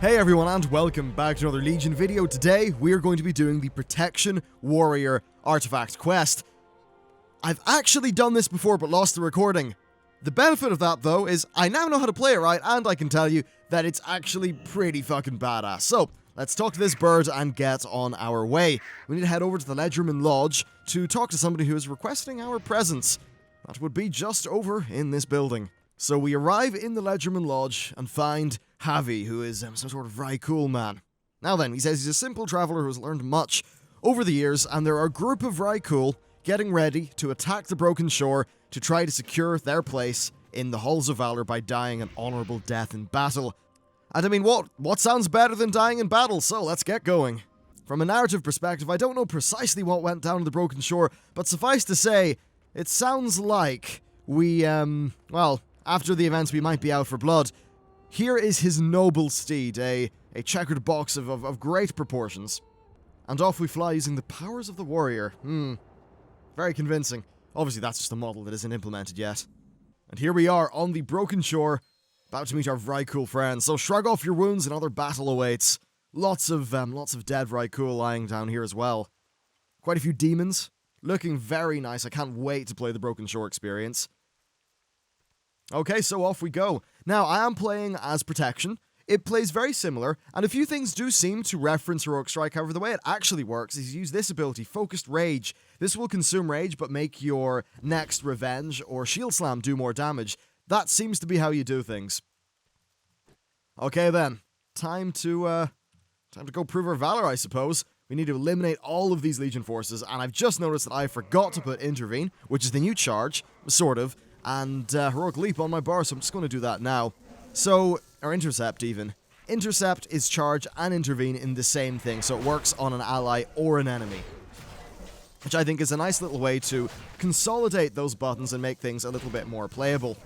Hey everyone, and welcome back to another Legion video. Today, we are going to be doing the Protection Warrior Artifact quest. I've actually done this before, but lost the recording. The benefit of that, though, is I now know how to play it right, and I can tell you that it's actually pretty fucking badass. So, let's talk to this bird and get on our way. We need to head over to the Ledgerman Lodge to talk to somebody who is requesting our presence. That would be just over in this building. So we arrive in the Ledgerman Lodge and find Javi, who is some sort of Rhycool man. Now then, he says he's a simple traveler who has learned much over the years, and there are a group of Rhycool getting ready to attack the Broken Shore to try to secure their place in the Halls of Valor by dying an honorable death in battle. And I mean, what sounds better than dying in battle? So let's get going. From a narrative perspective, I don't know precisely what went down in the Broken Shore, but suffice to say, it sounds like we, well, after the events we might be out for blood. Here is his noble steed, a checkered box of great proportions. And off we fly using the powers of the warrior. Very convincing. Obviously that's just a model that isn't implemented yet. And here we are on the Broken Shore, about to meet our Rhycool friends. So shrug off your wounds, another battle awaits. Lots of dead Rhycool lying down here as well. Quite a few demons. Looking very nice. I can't wait to play the Broken Shore experience. Okay, so off we go. Now, I am playing as Protection. It plays very similar, and a few things do seem to reference Heroic Strike. However, the way it actually works is you use this ability, Focused Rage. This will consume rage, but make your next Revenge or Shield Slam do more damage. That seems to be how you do things. Okay then, time to go prove our valor, I suppose. We need to eliminate all of these Legion forces, and I've just noticed that I forgot to put Intervene, which is the new charge, sort of, and Heroic Leap on my bar, so I'm just going to do that now. So, or Intercept even. Intercept is charge and Intervene in the same thing, so it works on an ally or an enemy. Which I think is a nice little way to consolidate those buttons and make things a little bit more playable.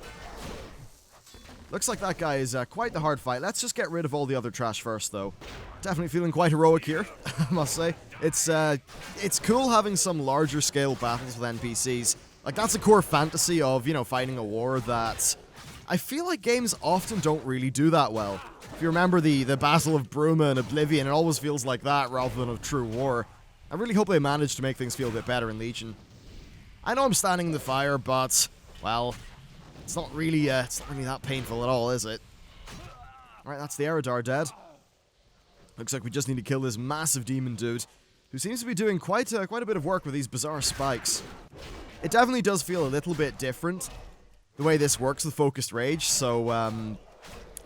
Looks like that guy is quite the hard fight. Let's just get rid of all the other trash first, though. Definitely feeling quite heroic here, I must say. It's cool having some larger scale battles with NPCs. Like, that's a core fantasy of, fighting a war that I feel like games often don't really do that well. If you remember the Battle of Bruma and Oblivion, it always feels like that rather than a true war. I really hope they manage to make things feel a bit better in Legion. I know I'm standing in the fire, but, well, it's not really that painful at all, is it? Alright, that's the Eridar dead. Looks like we just need to kill this massive demon dude, who seems to be doing quite a bit of work with these bizarre spikes. It definitely does feel a little bit different, the way this works with Focused Rage, so,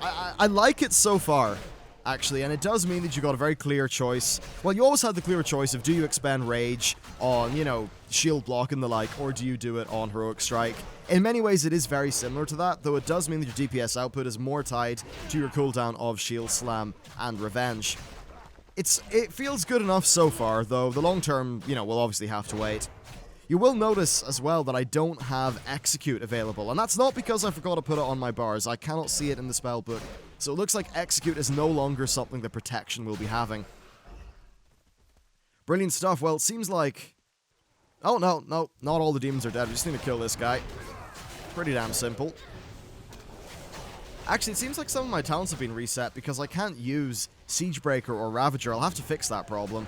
I like it so far, actually, and it does mean that you got a very clear choice. Well, you always had the clear choice of do you expend Rage on, shield block and the like, or do you do it on Heroic Strike. In many ways, it is very similar to that, though it does mean that your DPS output is more tied to your cooldown of Shield Slam and Revenge. It feels good enough so far, though the long term, we'll obviously have to wait. You will notice as well that I don't have Execute available, and that's not because I forgot to put it on my bars. I cannot see it in the spellbook. So it looks like Execute is no longer something that Protection will be having. Brilliant stuff. Well, it seems like... Oh, no, not all the demons are dead. We just need to kill this guy. Pretty damn simple. Actually, it seems like some of my talents have been reset because I can't use Siegebreaker or Ravager. I'll have to fix that problem.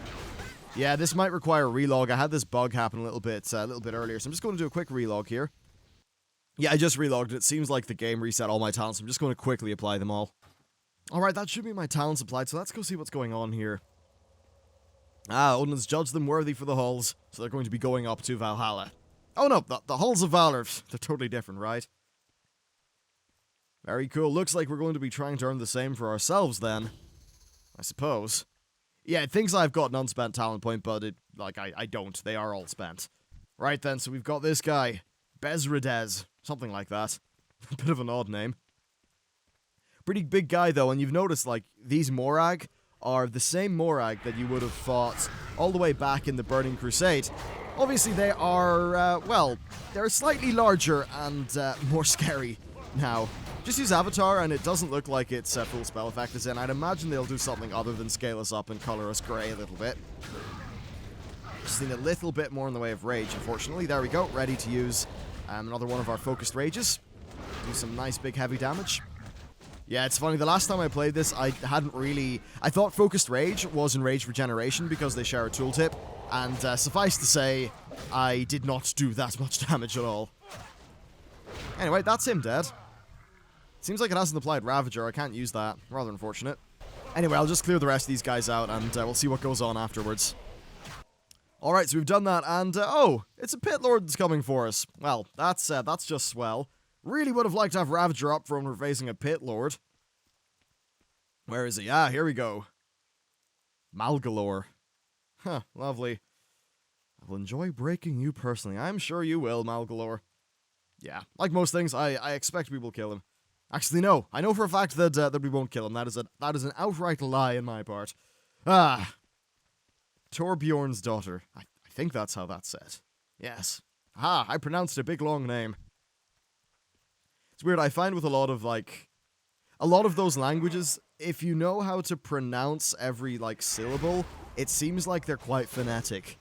Yeah, this might require a relog. I had this bug happen a little bit earlier, so I'm just going to do a quick relog here. Yeah, I just relogged it. It seems like the game reset all my talents. I'm just going to quickly apply them all. Alright, that should be my talents applied, so let's go see what's going on here. Odin has judged them worthy for the halls, so they're going to be going up to Valhalla. Oh no, the halls of Valor, they're totally different, right? Very cool. Looks like we're going to be trying to earn the same for ourselves then, I suppose. Yeah, it thinks I've got an unspent talent point, but I don't. They are all spent. Right then, so we've got this guy, Bezradez, something like that. A bit of an odd name. Pretty big guy though, and you've noticed these Morag are the same Morag that you would have fought all the way back in the Burning Crusade. Obviously they are, well, they're slightly larger and more scary now. Just use Avatar and it doesn't look like its full spell effect is in. I'd imagine they'll do something other than scale us up and color us grey a little bit. Just need a little bit more in the way of rage, unfortunately. There we go, ready to use another one of our focused rages. Do some nice big heavy damage. Yeah, it's funny, the last time I played this, I thought Focused Rage was Enraged Regeneration because they share a tooltip, and suffice to say, I did not do that much damage at all. Anyway, that's him dead. Seems like it hasn't applied Ravager, I can't use that. Rather unfortunate. Anyway, I'll just clear the rest of these guys out, and we'll see what goes on afterwards. Alright, so we've done that, and oh, it's a Pit Lord that's coming for us. Well, that's just swell. Really would have liked to have Ravager up for when we're facing a Pit Lord. Where is he? Ah, here we go. Malgalore. Huh, lovely. I will enjoy breaking you personally. I'm sure you will, Malgalore. Yeah, like most things, I expect we will kill him. Actually, no. I know for a fact that that we won't kill him. That is an outright lie on my part. Ah. Torbjorn's daughter. I think that's how that's said. Yes. Ah, I pronounced a big long name. It's weird, I find with a lot of those languages, if you know how to pronounce every, syllable, it seems like they're quite phonetic.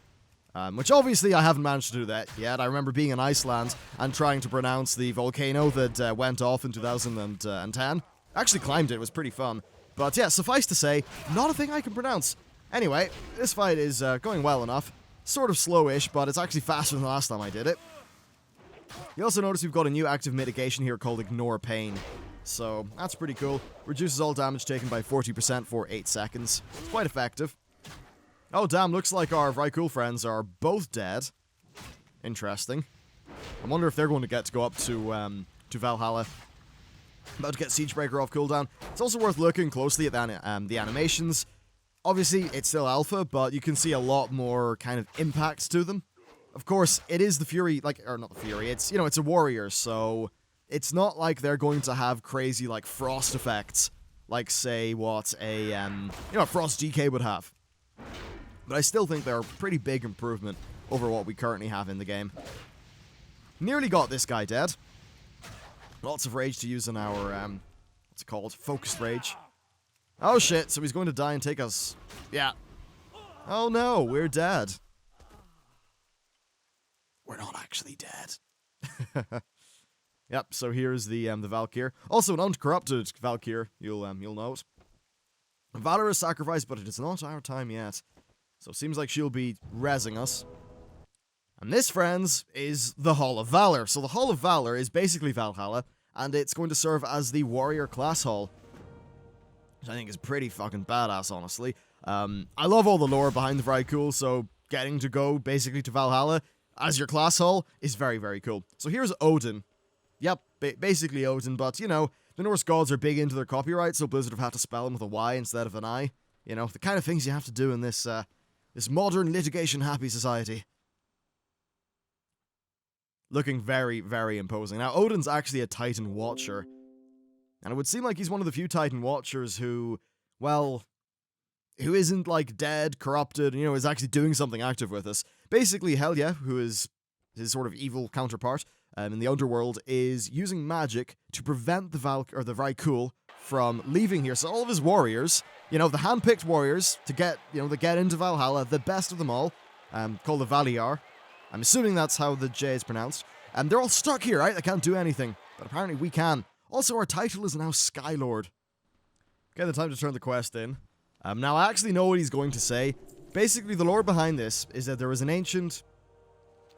Which obviously I haven't managed to do that yet. I remember being in Iceland and trying to pronounce the volcano that went off in 2010. I actually climbed it, it was pretty fun. But yeah, suffice to say, not a thing I can pronounce. Anyway, this fight is going well enough. Sort of slowish, but it's actually faster than the last time I did it. You also notice we've got a new active mitigation here called Ignore Pain. So, that's pretty cool. Reduces all damage taken by 40% for 8 seconds. It's quite effective. Oh damn, looks like our Vrykul friends are both dead. Interesting. I wonder if they're going to get to go up to Valhalla. About to get Siegebreaker off cooldown. It's also worth looking closely at the animations. Obviously, it's still alpha, but you can see a lot more kind of impacts to them. Of course, it is the Fury, or not the Fury, it's, it's a warrior, so it's not like they're going to have crazy, frost effects, like, say, what a, Frost DK would have. But I still think they're a pretty big improvement over what we currently have in the game. Nearly got this guy dead. Lots of rage to use in our, what's it called? Focused Rage. Oh shit, so he's going to die and take us. Yeah. Oh no, we're dead. We're not actually dead. Yep, so here's the Valkyr. Also an uncorrupted Valkyr, you'll note. Valor is sacrificed, but it is not our time yet. So it seems like she'll be rezzing us. And this, friends, is the Hall of Valor. So the Hall of Valor is basically Valhalla, and it's going to serve as the warrior class hall. Which I think is pretty fucking badass, honestly. I love all the lore behind the Vrykul, so getting to go basically to Valhalla as your class hall is very, very cool. So here's Odin. Yep, basically Odin, but, the Norse gods are big into their copyright, so Blizzard have had to spell them with a Y instead of an I. The kind of things you have to do in this, this modern litigation-happy society. Looking very, very imposing. Now, Odin's actually a Titan Watcher. And it would seem like he's one of the few Titan Watchers who, well, who isn't, dead, corrupted, is actually doing something active with us. Basically, Helya, who is his sort of evil counterpart in the underworld, is using magic to prevent the Vrykul from leaving here. So all of his warriors, the handpicked warriors to get, to get into Valhalla, the best of them all, called the Valiar. I'm assuming that's how the J is pronounced. And they're all stuck here, right? They can't do anything. But apparently we can. Also, our title is now Skylord. Okay, the time to turn the quest in. Now, I actually know what he's going to say. Basically, the lore behind this is that there was an ancient...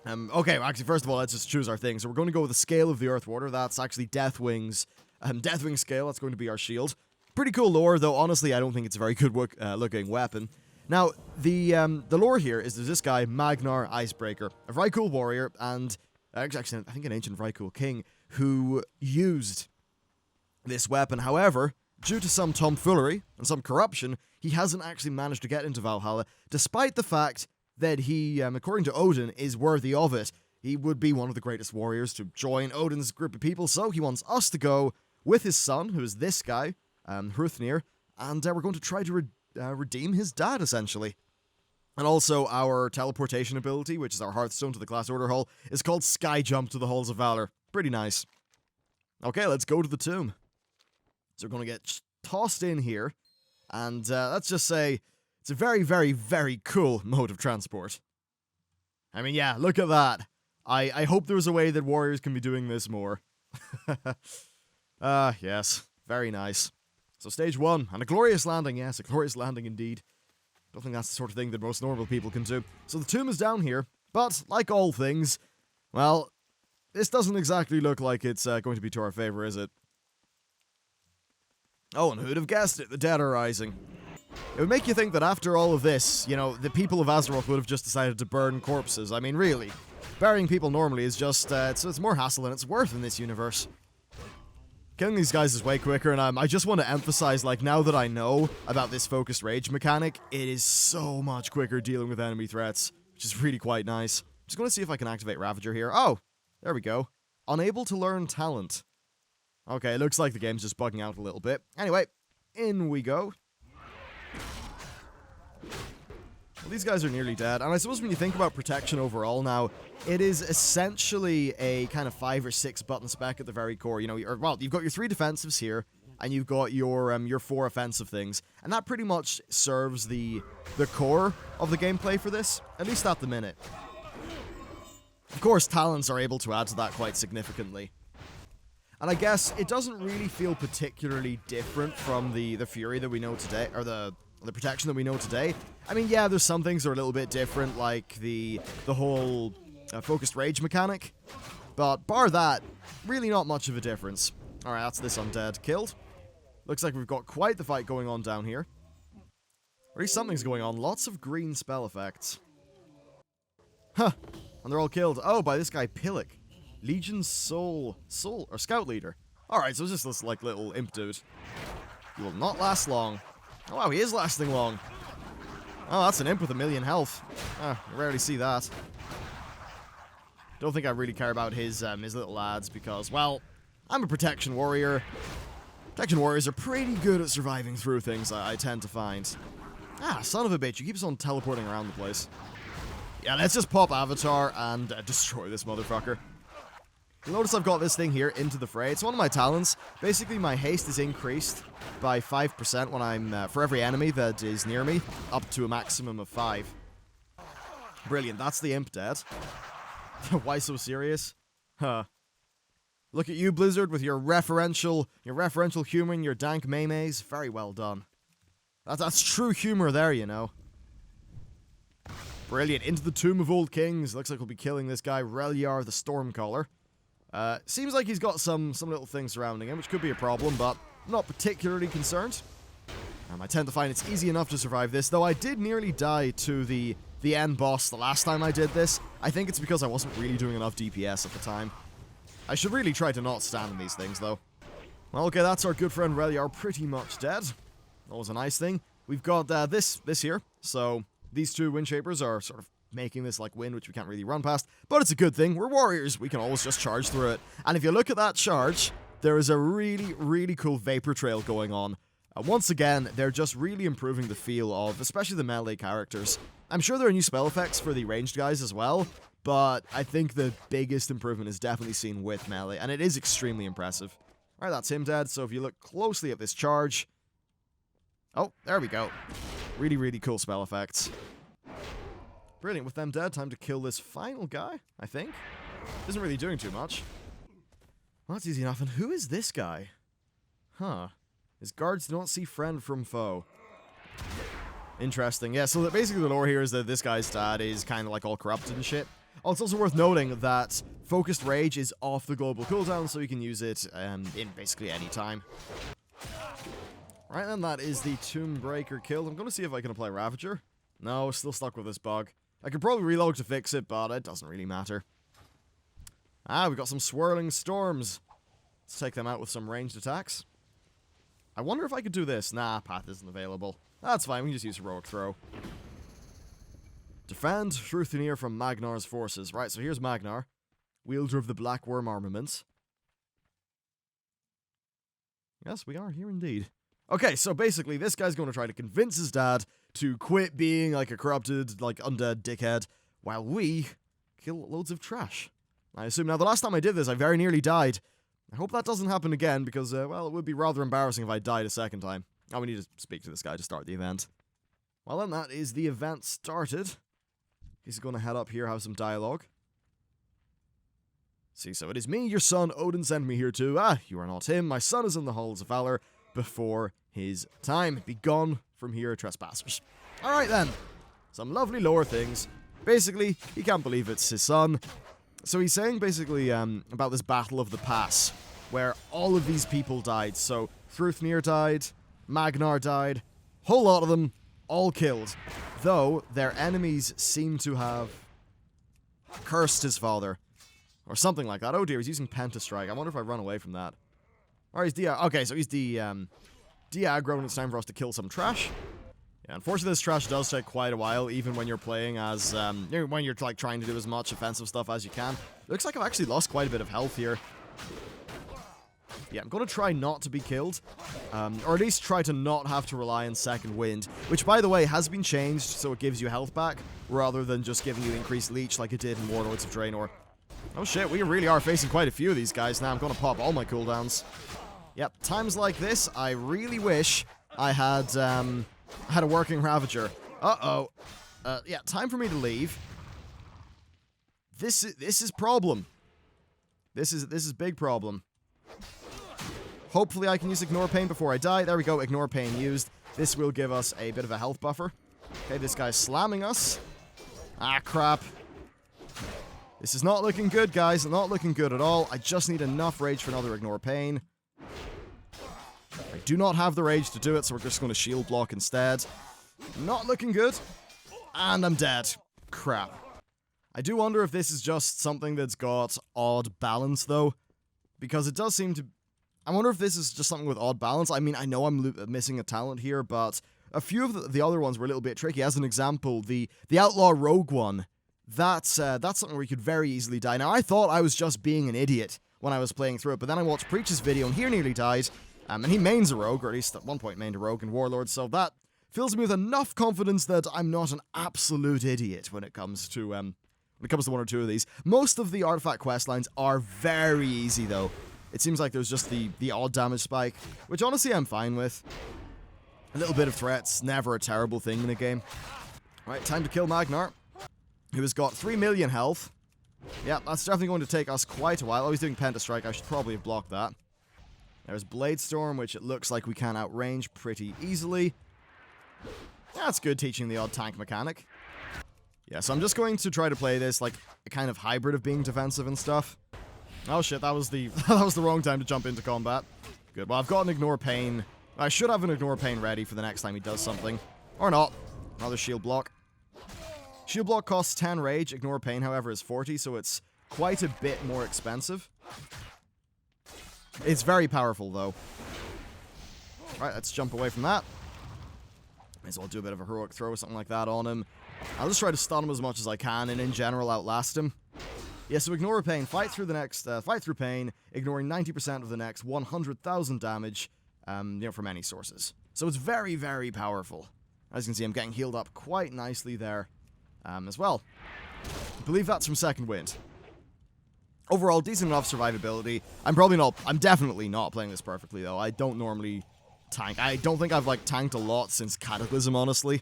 okay, well, actually, first of all, let's just choose our thing. So we're going to go with the Scale of the Earthwater. That's actually Deathwing's... Deathwing Scale, that's going to be our shield. Pretty cool lore, though honestly, I don't think it's a very good looking weapon. Now, the lore here is there's this guy, Magnar Icebreaker, a Vrykul warrior, and... actually, I think an ancient Vrykul king, who used this weapon. However, due to some tomfoolery and some corruption, he hasn't actually managed to get into Valhalla, despite the fact that he, according to Odin, is worthy of it. He would be one of the greatest warriors to join Odin's group of people, so he wants us to go with his son, who is this guy, Hruthnir, and we're going to try to redeem his dad, essentially. And also, our teleportation ability, which is our Hearthstone to the Class Order Hall, is called Sky Jump to the Halls of Valor. Pretty nice. Okay, let's go to the tomb. So we're going to get tossed in here, and let's just say it's a very, very, very cool mode of transport. I mean, yeah, look at that. I hope there's a way that warriors can be doing this more. Yes. Very nice. So stage 1, and a glorious landing, yes, a glorious landing indeed. Don't think that's the sort of thing that most normal people can do. So the tomb is down here, but like all things, well, this doesn't exactly look like it's going to be to our favor, is it? Oh, and who'd have guessed it? The dead are rising. It would make you think that after all of this, you know, the people of Azeroth would have just decided to burn corpses. I mean, really, burying people normally is just, it's more hassle than it's worth in this universe. Killing these guys is way quicker, and I just want to emphasize, like, now that I know about this focused rage mechanic, it is so much quicker dealing with enemy threats, which is really quite nice. Just going to see if I can activate Ravager here. Oh, there we go. Unable to learn talent. Okay, looks like the game's just bugging out a little bit. Anyway, in we go. Well, these guys are nearly dead, and I suppose when you think about protection overall now, it is essentially a kind of 5 or 6 button spec at the very core. You know, well, you've got your 3 defensives here, and you've got your 4 offensive things, and that pretty much serves the core of the gameplay for this, at least at the minute. Of course, talents are able to add to that quite significantly. And I guess it doesn't really feel particularly different from the Fury that we know today, or the protection that we know today. I mean, yeah, there's some things that are a little bit different, like the whole focused rage mechanic. But bar that, really not much of a difference. Alright, that's this undead killed. Looks like we've got quite the fight going on down here. Or at least something's going on. Lots of green spell effects. Huh. And they're all killed. Oh, by this guy, Pillock. Legion's soul, or scout leader. Alright, so it's just this, like, little imp dude. He will not last long. Oh, wow, he is lasting long. Oh, that's an imp with 1,000,000 health. I rarely see that. Don't think I really care about his little ads because, well, I'm a protection warrior. Protection warriors are pretty good at surviving through things, I tend to find. Ah, son of a bitch, he keeps on teleporting around the place. Yeah, let's just pop Avatar and destroy this motherfucker. You'll notice I've got this thing here, Into the Fray. It's one of my talents. Basically, my haste is increased by 5% when I'm, for every enemy that is near me, up to a maximum of 5. Brilliant, that's the imp dead. Why so serious? Huh. Look at you, Blizzard, with your referential humor and your dank memes. Very well done. That's true humor there, you know. Brilliant, into the Tomb of Old Kings. Looks like we'll be killing this guy, Reliar the Stormcaller. Seems like he's got some little things surrounding him, which could be a problem, but I'm not particularly concerned. I tend to find it's easy enough to survive this, though I did nearly die to the end boss the last time I did this. I think it's because I wasn't really doing enough DPS at the time. I should really try to not stand in these things, though. Well, okay, that's our good friend Reliar pretty much dead. That was a nice thing. We've got this here, so these 2 wind shapers are sort of making this like wind, which we can't really run past, but it's a good thing. We're warriors. We can always just charge through it. And if you look at that charge, there is a really, really cool vapor trail going on. Once again, they're just really improving the feel of, especially the melee characters. I'm sure there are new spell effects for the ranged guys as well, but I think the biggest improvement is definitely seen with melee, and it is extremely impressive. Alright, that's him dead, so if you look closely at this charge... Oh, there we go. Really, really cool spell effects. Brilliant, with them dead, time to kill this final guy, I think. Isn't really doing too much. Well, that's easy enough. And who is this guy? Huh. His guards don't see friend from foe. Interesting. Yeah, so basically the lore here is that this guy's dad is kind of like all corrupted and shit. Oh, it's also worth noting that Focused Rage is off the global cooldown, so you can use it in basically any time. Right then, that is the Tombbreaker killed. I'm going to see if I can apply Ravager. No, still stuck with this bug. I could probably reload to fix it, but it doesn't really matter. Ah, we've got some Swirling Storms. Let's take them out with some ranged attacks. I wonder if I could do this. Nah, path isn't available. That's fine, we can just use Heroic Throw. Defend Truthnir from Magnar's forces. Right, so here's Magnar, wielder of the Black Worm armaments. Yes, we are here indeed. Okay, so basically, this guy's going to try to convince his dad to quit being like a corrupted, like undead dickhead, while we kill loads of trash. I assume now the last time I did this, I very nearly died. I hope that doesn't happen again, because, well, it would be rather embarrassing if I died a second time. Oh, we need to speak to this guy to start the event. Well, then, that is the event started. He's going to head up here, have some dialogue. See, so it is me, your son. Odin sent me here too. You are not him. My son is in the halls of Valor before his time. Be gone from here, trespassers. Alright then. Some lovely lore things. Basically, he can't believe it's his son. So he's saying basically about this Battle of the Pass, where all of these people died. So Thruthnir died, Magnar died, whole lot of them, all killed. Though their enemies seem to have cursed his father. Or something like that. Oh dear, he's using Pentastrike. I wonder if I run away from that. Or he's okay, so he's de-aggro and it's time for us to kill some trash. Yeah, unfortunately this trash does take quite a while, even when you're playing as, when you're like trying to do as much offensive stuff as you can. Looks like I've actually lost quite a bit of health here. Yeah, I'm going to try not to be killed, or at least try to not have to rely on Second Wind, which, by the way, has been changed so it gives you health back, rather than just giving you increased leech like it did in Warlords of Draenor. Oh shit, we really are facing quite a few of these guys now. I'm going to pop all my cooldowns. Yep, times like this, I really wish I had a working Ravager. Yeah, time for me to leave. This is problem. This is big problem. Hopefully I can use Ignore Pain before I die. There we go, Ignore Pain used. This will give us a bit of a health buffer. Okay, this guy's slamming us. Ah, crap. This is not looking good, guys. Not looking good at all. I just need enough rage for another Ignore Pain. I do not have the rage to do it, so we're just going to shield block instead. Not looking good. And I'm dead. Crap. I do wonder if this is just something that's got odd balance, though. Because it does seem to... I wonder if this is just something with odd balance. I mean, I know I'm missing a talent here, but a few of the other ones were a little bit tricky. As an example, the Outlaw Rogue one, that's something where you could very easily die. Now, I thought I was just being an idiot when I was playing through it, but then I watched Preach's video, and he nearly died. And he mains a rogue, or at least at one point mained a rogue in Warlord, so that fills me with enough confidence that I'm not an absolute idiot when it comes to one or two of these. Most of the artifact quest lines are very easy, though. It seems like there's just the odd damage spike, which honestly I'm fine with. A little bit of threat's never a terrible thing in a game. Alright, time to kill Magnar, who has got 3 million health. Yeah, that's definitely going to take us quite a while. Oh, he's doing Pentastrike. I should probably have blocked that. There's Blade Storm, which it looks like we can outrange pretty easily. That's good, teaching the odd tank mechanic. Yeah, so I'm just going to try to play this like a kind of hybrid of being defensive and stuff. Oh shit, that was the wrong time to jump into combat. Good, well I've got an Ignore Pain. I should have an Ignore Pain ready for the next time he does something. Or not. Another shield block. Shield block costs 10 rage, Ignore Pain however is 40, so it's quite a bit more expensive. It's very powerful though. Alright, let's jump away from that. May as well do a bit of a heroic throw or something like that on him. I'll just try to stun him as much as I can and in general outlast him. Yeah, so Ignore Pain, fight through pain, ignoring 90% of the next 100,000 damage, from any sources. So it's very, very powerful. As you can see, I'm getting healed up quite nicely there, as well. I believe that's from Second Wind. Overall, decent enough survivability. I'm definitely not playing this perfectly, though. I don't normally tank. I don't think I've, tanked a lot since Cataclysm, honestly.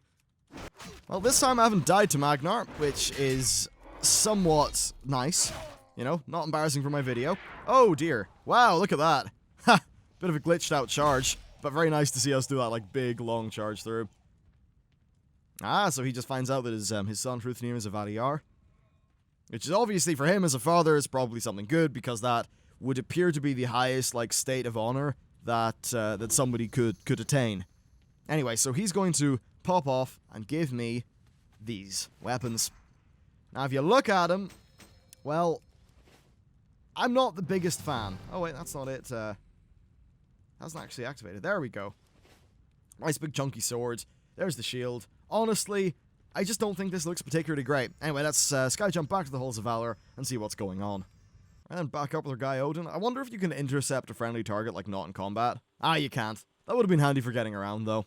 Well, this time I haven't died to Magnar, which is somewhat nice. You know, not embarrassing for my video. Oh, dear. Wow, look at that. Ha! Bit of a glitched out charge, but very nice to see us do that, big, long charge through. Ah, so he just finds out that his son, Thruthnir, is a Valor. Which is obviously, for him as a father, is probably something good, because that would appear to be the highest, state of honor that that somebody could attain. Anyway, so he's going to pop off and give me these weapons. Now, if you look at him, well, I'm not the biggest fan. Oh, wait, that's not it. Hasn't actually activated. There we go. Nice big chunky sword. There's the shield. Honestly, I just don't think this looks particularly great. Anyway, let's sky jump back to the Halls of Valor and see what's going on. And then back up with our guy Odin. I wonder if you can intercept a friendly target, not in combat. Ah, you can't. That would have been handy for getting around, though.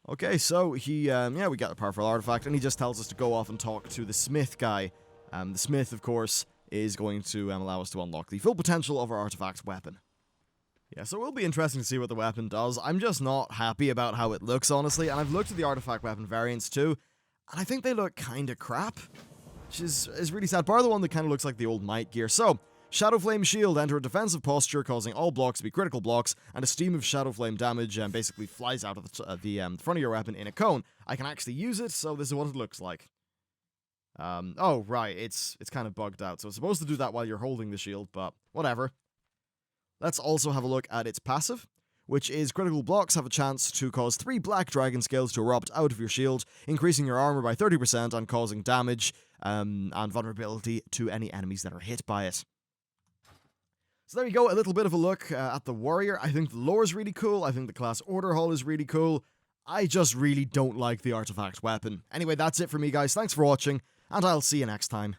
Okay, so he, we got a powerful artifact, and he just tells us to go off and talk to the Smith guy. The Smith, of course, is going to allow us to unlock the full potential of our artifact's weapon. Yeah, so it will be interesting to see what the weapon does. I'm just not happy about how it looks, honestly, and I've looked at the artifact weapon variants too, and I think they look kinda crap, which is really sad. Bar the one that kinda looks like the old Might gear. So, Shadow Flame Shield, enter a defensive posture, causing all blocks to be critical blocks, and a stream of Shadow Flame damage basically flies out of the front of your weapon in a cone. I can actually use it, so this is what it looks like. Oh, right, it's kind of bugged out, so it's supposed to do that while you're holding the shield, but whatever. Let's also have a look at its passive, which is critical blocks have a chance to cause 3 black dragon scales to erupt out of your shield, increasing your armor by 30% and causing damage and vulnerability to any enemies that are hit by it. So there you go, a little bit of a look at the warrior. I think the lore is really cool, I think the class order hall is really cool. I just really don't like the artifact weapon. Anyway, that's it for me guys, thanks for watching, and I'll see you next time.